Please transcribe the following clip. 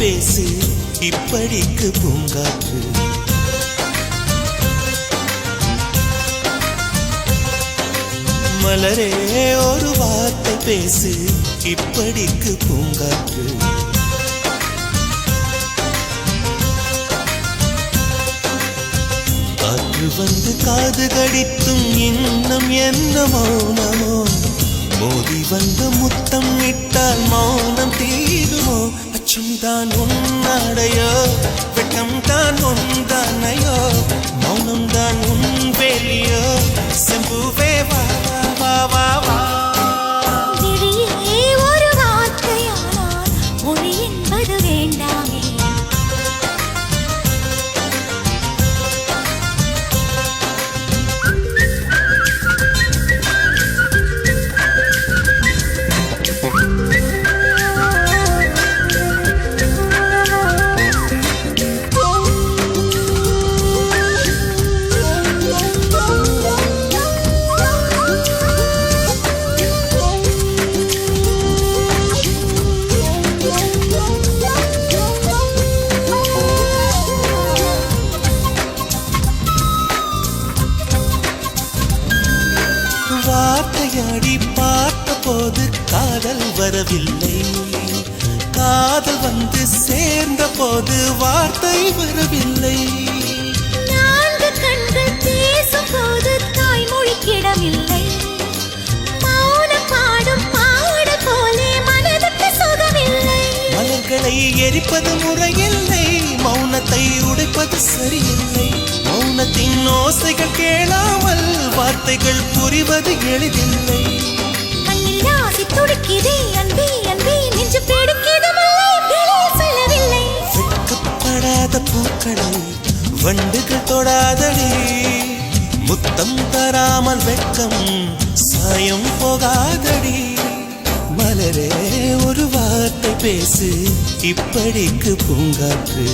பேசு இப்படிக்கு பூங்காற்று. மலரே ஒரு வார்த்தை பேசு இப்படிக்கு பூங்காற்று. காற்று வந்து காது கடித்தும் இன்னும் என்ன மௌனமோ, மோதி வந்து முத்தம் இட்டால் மௌனம் தீருமோ. அச்சம் தான் உன்னாடையோ, வெட்கம் தான் உந்தானையோ, மௌனம் தான் உன் வேலியோ. செம்புவே வா வா வா வா. விழியே ஒரு வார்த்தையானால் மொழி என்பது வேண்டாமே. வார்த்தையாடி பார்த்த போது காதல் வரவில்லை, காதல் வந்து சேர்ந்த போது வார்த்தை வரவில்லை. நான்கு கண்கள் பேசும் போது தாய்மொழிக்கிடமில்லை, மௌனம் பாடும் பாடல் போலே மனதுக்கு சுகமில்லை. மலர்களை எரிப்பது முறையில்லை, மௌனத்தை உடைப்பது சரியில்லை. மௌனத்தின் ஓசைகள் கேளாமல் வார்த்தைகள் புரிவது எளிதில்லை. கண்ணில் ஆசை துடிக்குதே அன்பே அன்பே, நெஞ்சு பிடிக்குது முல்லை வெளியில் சொல்லவில்லை. வெட்கப்படாத பூக்களை வண்டுகள் தொடாதடி, முத்தம் தராமல் வெட்கம் சாயம் போகாதடி. மலரே ஒரு வார்த்தை பேசு இப்படிக்கு பூங்காற்று.